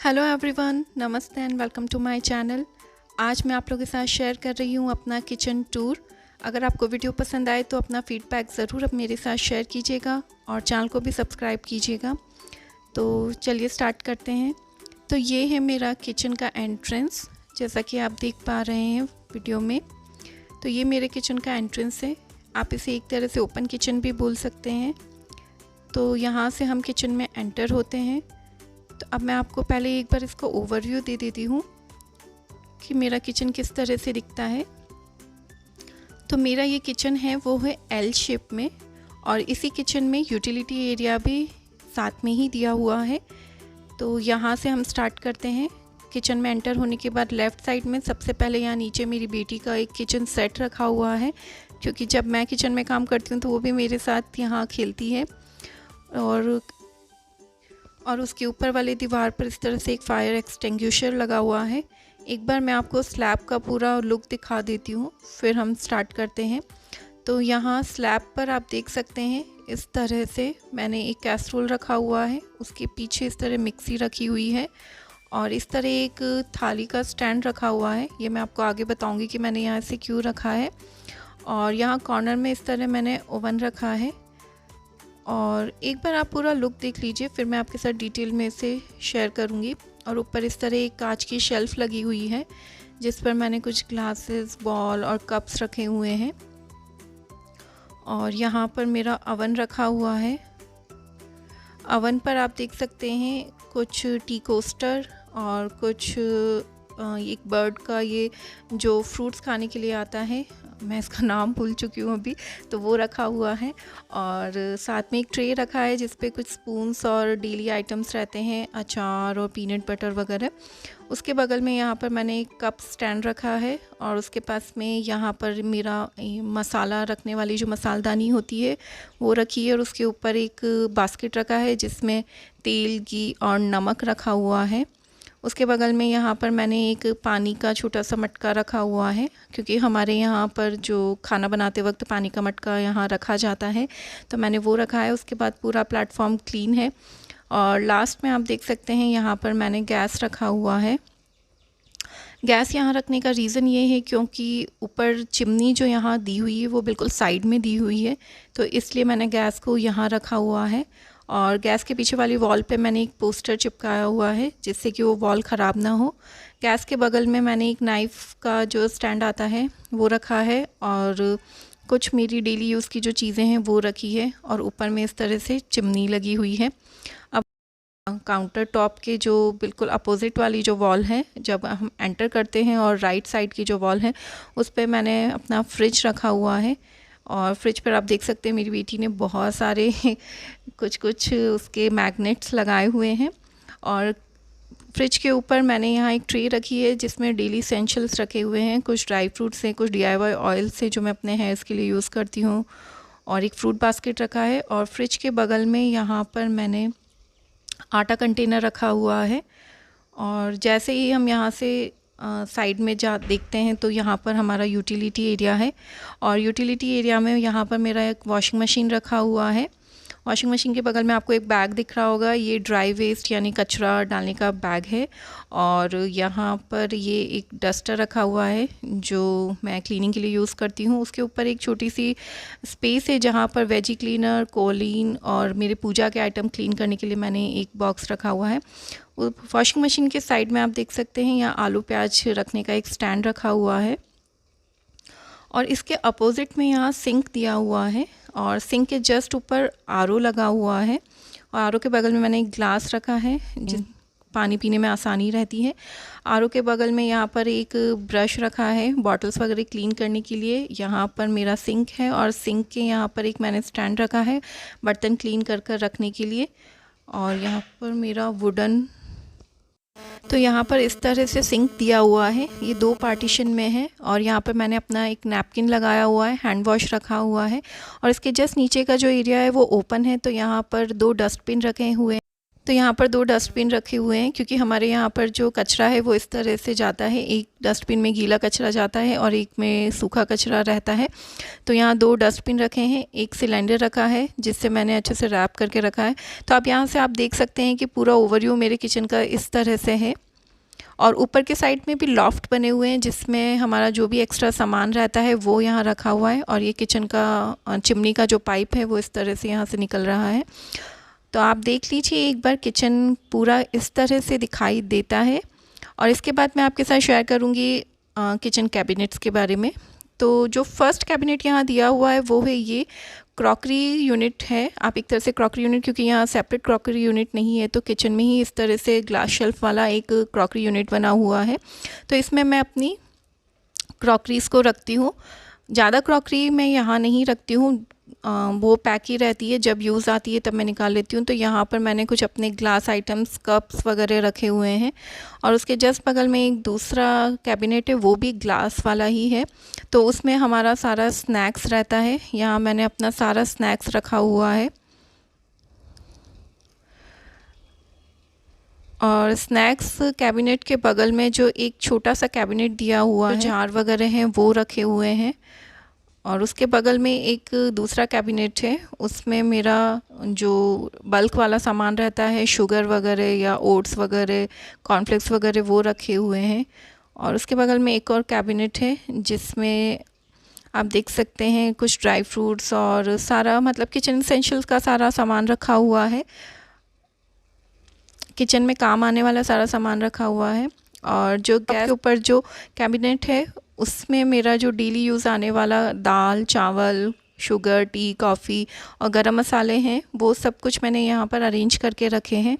Hello everyone, namaste and welcome to my channel. आज मैं आप लोगों के साथ शेयर कर रही हूँ अपना किचन टूर। अगर आपको वीडियो पसंद आए तो अपना फीडबैक ज़रूर अब मेरे साथ शेयर कीजिएगा और चैनल को भी सब्सक्राइब कीजिएगा। तो चलिए स्टार्ट करते हैं। तो ये है मेरा किचन का एंट्रेंस, जैसा कि आप देख पा रहे हैं वीडियो में। तो ये मेरे किचन का एंट्रेंस है। आप इसे एक तरह से ओपन किचन भी बोल सकते हैं। तो यहाँ से हम किचन में एंटर होते हैं। तो अब मैं आपको पहले एक बार इसको ओवरव्यू दे देती हूँ कि मेरा किचन किस तरह से दिखता है। तो मेरा ये किचन है वो है एल शेप में, और इसी किचन में यूटिलिटी एरिया भी साथ में ही दिया हुआ है। तो यहाँ से हम स्टार्ट करते हैं। किचन में एंटर होने के बाद लेफ़्ट साइड में सबसे पहले यहाँ नीचे मेरी बेटी का एक किचन सेट रखा हुआ है, क्योंकि जब मैं किचन में काम करती हूँ तो वो भी मेरे साथ यहाँ खेलती है। और उसके ऊपर वाली दीवार पर इस तरह से एक फायर एक्सटिंग्विशर लगा हुआ है। एक बार मैं आपको स्लैब का पूरा लुक दिखा देती हूँ, फिर हम स्टार्ट करते हैं। तो यहाँ स्लैब पर आप देख सकते हैं इस तरह से मैंने एक कैसरोल रखा हुआ है, उसके पीछे इस तरह मिक्सी रखी हुई है, और इस तरह एक थाली का स्टैंड रखा हुआ है। ये मैं आपको आगे बताऊँगी कि मैंने यहाँ से क्यों रखा है। और यहाँ कॉर्नर में इस तरह मैंने ओवन रखा है। और एक बार आप पूरा लुक देख लीजिए, फिर मैं आपके साथ डिटेल में इसे शेयर करूँगी। और ऊपर इस तरह एक कांच की शेल्फ़ लगी हुई है, जिस पर मैंने कुछ ग्लासेस, बॉल और कप्स रखे हुए हैं। और यहाँ पर मेरा अवन रखा हुआ है। अवन पर आप देख सकते हैं कुछ टी कोस्टर और कुछ एक बर्ड का ये जो फ्रूट्स खाने के लिए आता है, मैं इसका नाम भूल चुकी हूँ अभी, तो वो रखा हुआ है। और साथ में एक ट्रे रखा है जिस पे कुछ स्पून्स और डेली आइटम्स रहते हैं, अचार और पीनट बटर वगैरह। उसके बगल में यहाँ पर मैंने एक कप स्टैंड रखा है, और उसके पास में यहाँ पर मेरा मसाला रखने वाली जो मसालदानी होती है वो रखी है। और उसके ऊपर एक बास्केट रखा है जिसमें तेल, घी और नमक रखा हुआ है। उसके बगल में यहाँ पर मैंने एक पानी का छोटा सा मटका रखा हुआ है, क्योंकि हमारे यहाँ पर जो खाना बनाते वक्त पानी का मटका यहाँ रखा जाता है, तो मैंने वो रखा है। उसके बाद पूरा प्लेटफॉर्म क्लीन है। और लास्ट में आप देख सकते हैं यहाँ पर मैंने गैस रखा हुआ है। गैस यहाँ रखने का रीज़न ये है क्योंकि ऊपर चिमनी जो यहाँ दी हुई है वो बिल्कुल साइड में दी हुई है, तो इसलिए मैंने गैस को यहाँ रखा हुआ है। और गैस के पीछे वाली वॉल पे मैंने एक पोस्टर चिपकाया हुआ है जिससे कि वो वॉल ख़राब ना हो। गैस के बगल में मैंने एक नाइफ़ का जो स्टैंड आता है वो रखा है, और कुछ मेरी डेली यूज़ की जो चीज़ें हैं वो रखी है। और ऊपर में इस तरह से चिमनी लगी हुई है। अब काउंटर टॉप के जो बिल्कुल अपोजिट वाली जो वॉल है, जब हम एंटर करते हैं, और राइट साइड की जो वॉल है उस पर मैंने अपना फ्रिज रखा हुआ है। और फ्रिज पर आप देख सकते हैं मेरी बेटी ने बहुत सारे कुछ उसके मैग्नेट्स लगाए हुए हैं। और फ्रिज के ऊपर मैंने यहाँ एक ट्रे रखी है जिसमें डेली एसेंशियल्स रखे हुए हैं। कुछ ड्राई फ्रूट्स हैं, कुछ DIY ऑयल्स हैं जो मैं अपने हेयर्स के लिए यूज़ करती हूँ, और एक फ्रूट बास्केट रखा है। और फ्रिज के बगल में यहाँ पर मैंने आटा कंटेनर रखा हुआ है। और जैसे ही हम यहाँ से साइड में जा देखते हैं तो यहाँ पर हमारा यूटिलिटी एरिया है। और यूटिलिटी एरिया में यहाँ पर मेरा एक वॉशिंग मशीन रखा हुआ है। वॉशिंग मशीन के बगल में आपको एक बैग दिख रहा होगा, ये ड्राई वेस्ट यानी कचरा डालने का बैग है। और यहाँ पर ये एक डस्टर रखा हुआ है जो मैं क्लीनिंग के लिए यूज़ करती हूँ। उसके ऊपर एक छोटी सी स्पेस है जहाँ पर वेजी क्लीनर, कोलिन और मेरे पूजा के आइटम क्लीन करने के लिए मैंने एक बॉक्स रखा हुआ है। वॉशिंग मशीन के साइड में आप देख सकते हैं यहाँ आलू प्याज रखने का एक स्टैंड रखा हुआ है। और इसके अपोजिट में यहाँ सिंक दिया हुआ है, और सिंक के जस्ट ऊपर RO लगा हुआ है। और RO के बगल में मैंने एक ग्लास रखा है जिस पानी पीने में आसानी रहती है। RO के बगल में यहाँ पर एक ब्रश रखा है बॉटल्स वगैरह क्लीन करने के लिए। यहाँ पर मेरा सिंक है, और सिंक के यहाँ पर एक मैंने स्टैंड रखा है बर्तन क्लीन कर रखने के लिए। और यहाँ पर मेरा वुडन, तो यहाँ पर इस तरह से सिंक दिया हुआ है, ये 2 पार्टीशन में है। और यहाँ पर मैंने अपना एक नैपकिन लगाया हुआ है, हैंड वॉश रखा हुआ है। और इसके जस्ट नीचे का जो एरिया है वो ओपन है, तो यहाँ पर 2 डस्टबिन रखे हुए हैं। तो यहाँ पर 2 डस्टबिन रखे हुए हैं, क्योंकि हमारे यहाँ पर जो कचरा है वो इस तरह से जाता है, एक डस्टबिन में गीला कचरा जाता है और एक में सूखा कचरा रहता है। तो यहाँ 2 डस्टबिन रखे हैं, एक सिलेंडर रखा है जिससे मैंने अच्छे से रैप करके रखा है। तो आप यहाँ से आप देख सकते हैं कि पूरा ओवरव्यू मेरे किचन का इस तरह से है। और ऊपर के साइड में भी लॉफ्ट बने हुए हैं जिसमें हमारा जो भी एक्स्ट्रा सामान रहता है वो यहाँ रखा हुआ है। और ये किचन का चिमनी का जो पाइप है वो इस तरह से यहाँ से निकल रहा है। तो आप देख लीजिए एक बार, किचन पूरा इस तरह से दिखाई देता है। और इसके बाद मैं आपके साथ शेयर करूँगी किचन कैबिनेट्स के बारे में। तो जो फर्स्ट कैबिनेट यहाँ दिया हुआ है वो है ये क्रॉकरी यूनिट है। आप एक तरह से क्रॉकरी यूनिट, क्योंकि यहाँ सेपरेट क्रॉकरी यूनिट नहीं है तो किचन में ही इस तरह से ग्लास शेल्फ वाला एक क्रॉकरी यूनिट बना हुआ है। तो इसमें मैं अपनी क्रॉकरीज़ को रखती हूँ। ज़्यादा क्रॉकरी मैं यहाँ नहीं रखती हूँ, वो पैक ही रहती है, जब यूज़ आती है तब मैं निकाल लेती हूँ। तो यहाँ पर मैंने कुछ अपने ग्लास आइटम्स, कप्स वगैरह रखे हुए हैं। और उसके जस्ट बगल में एक दूसरा कैबिनेट है, वो भी ग्लास वाला ही है। तो उसमें हमारा सारा स्नैक्स रहता है। यहाँ मैंने अपना सारा स्नैक्स रखा हुआ है। और स्नैक्स कैबिनेट के बगल में जो एक छोटा सा कैबिनेट दिया हुआ है, जार वगैरह हैं वो रखे हुए हैं। और उसके बगल में एक दूसरा कैबिनेट है, उसमें मेरा जो बल्क वाला सामान रहता है, शुगर वगैरह या ओट्स वगैरह, कॉर्नफ्लेक्स वगैरह, वो रखे हुए हैं। और उसके बगल में एक और कैबिनेट है जिसमें आप देख सकते हैं कुछ ड्राई फ्रूट्स और सारा, मतलब किचन एसेंशियल्स का सारा सामान रखा हुआ है। किचन में काम आने वाला सारा सामान रखा हुआ है। और जो गैस के ऊपर जो कैबिनेट है उसमें मेरा जो डेली यूज़ आने वाला दाल, चावल, शुगर, टी, कॉफ़ी और गरम मसाले हैं वो सब कुछ मैंने यहाँ पर अरेंज करके रखे हैं।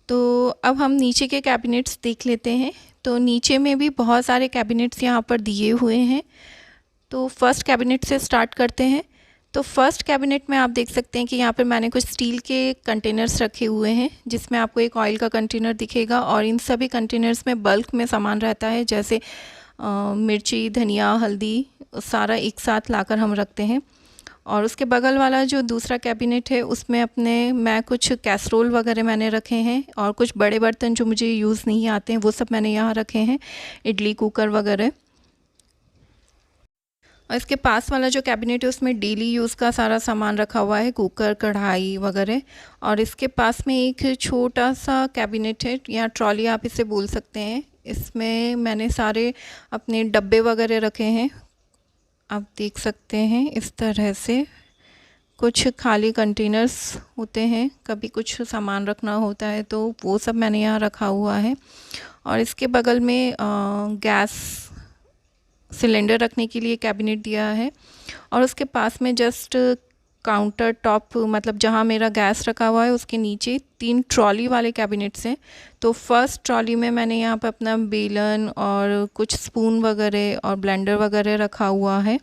तो अब हम नीचे के कैबिनेट्स देख लेते हैं। तो नीचे में भी बहुत सारे कैबिनेट्स यहाँ पर दिए हुए हैं। तो फर्स्ट कैबिनेट से स्टार्ट करते हैं। तो फर्स्ट कैबिनेट में आप देख सकते हैं कि यहाँ पर मैंने कुछ स्टील के कंटेनर्स रखे हुए हैं जिसमें आपको एक ऑयल का कंटेनर दिखेगा। और इन सभी कंटेनर्स में बल्क में सामान रहता है, जैसे मिर्ची, धनिया, हल्दी, सारा एक साथ लाकर हम रखते हैं। और उसके बगल वाला जो दूसरा कैबिनेट है उसमें मैं कुछ कैसरोल वगैरह मैंने रखे हैं। और कुछ बड़े बर्तन जो मुझे यूज़ नहीं आते हैं वो सब मैंने यहाँ रखे हैं, इडली कुकर वगैरह। और इसके पास वाला जो कैबिनेट है उसमें डेली यूज़ का सारा सामान रखा हुआ है, कुकर, कढ़ाई वगैरह। और इसके पास में एक छोटा सा कैबिनेट है या ट्रॉली आप इसे बोल सकते हैं, इसमें मैंने सारे अपने डब्बे वगैरह रखे हैं। आप देख सकते हैं इस तरह से कुछ खाली कंटेनर्स होते हैं, कभी कुछ सामान रखना होता है तो वो सब मैंने यहाँ रखा हुआ है। और इसके बगल में गैस सिलेंडर रखने के लिए कैबिनेट दिया है। और उसके पास में जस्ट काउंटर टॉप, मतलब जहाँ मेरा गैस रखा हुआ है उसके नीचे 3 ट्रॉली वाले कैबिनेट्स हैं। तो फर्स्ट ट्रॉली में मैंने यहाँ पर अपना बेलन और कुछ स्पून वगैरह और ब्लेंडर वगैरह रखा हुआ है।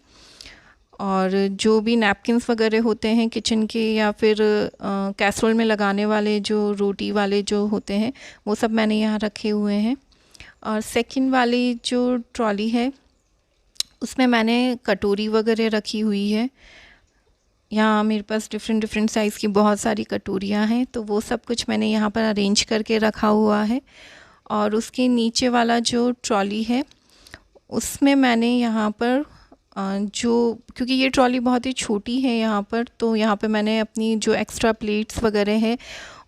और जो भी नैपकिन्स वगैरह होते हैं किचन के, या फिर कैसरोल में लगाने वाले जो रोटी वाले जो होते हैं वो सब मैंने यहाँ रखे हुए हैं। और सेकंड वाली जो ट्रॉली है उसमें मैंने कटोरी वगैरह रखी हुई है। यहाँ मेरे पास डिफरेंट साइज़ की बहुत सारी कटोरियाँ हैं, तो वो सब कुछ मैंने यहाँ पर अरेंज करके रखा हुआ है। और उसके नीचे वाला जो ट्रॉली है उसमें मैंने यहाँ पर क्योंकि ये ट्रॉली बहुत ही छोटी है यहाँ पर, तो यहाँ पे मैंने अपनी जो एक्स्ट्रा प्लेट्स वगैरह है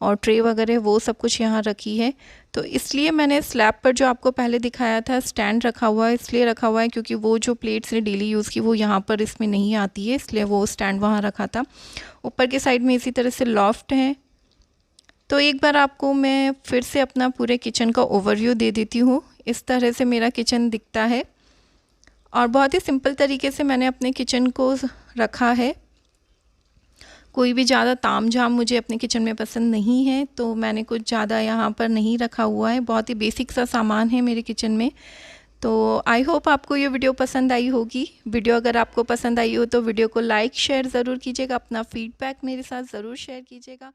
और ट्रे वगैरह वो सब कुछ यहाँ रखी है। तो इसलिए मैंने स्लैब पर जो आपको पहले दिखाया था स्टैंड रखा हुआ है, इसलिए रखा हुआ है क्योंकि वो जो प्लेट्स ने डेली यूज़ की वो यहाँ पर इसमें नहीं आती है, इसलिए वो स्टैंड वहाँ रखा था। ऊपर के साइड में इसी तरह से लॉफ्ट है। तो एक बार आपको मैं फिर से अपना पूरे किचन का ओवरव्यू दे देती हूँ। इस तरह से मेरा किचन दिखता है और बहुत ही सिंपल तरीके से मैंने अपने किचन को रखा है। कोई भी ज़्यादा ताम झाम मुझे अपने किचन में पसंद नहीं है, तो मैंने कुछ ज़्यादा यहाँ पर नहीं रखा हुआ है। बहुत ही बेसिक सा सामान है मेरे किचन में। तो आई होप आपको ये वीडियो पसंद आई होगी। वीडियो अगर आपको पसंद आई हो तो वीडियो को लाइक शेयर ज़रूर कीजिएगा, अपना फीडबैक मेरे साथ ज़रूर शेयर कीजिएगा।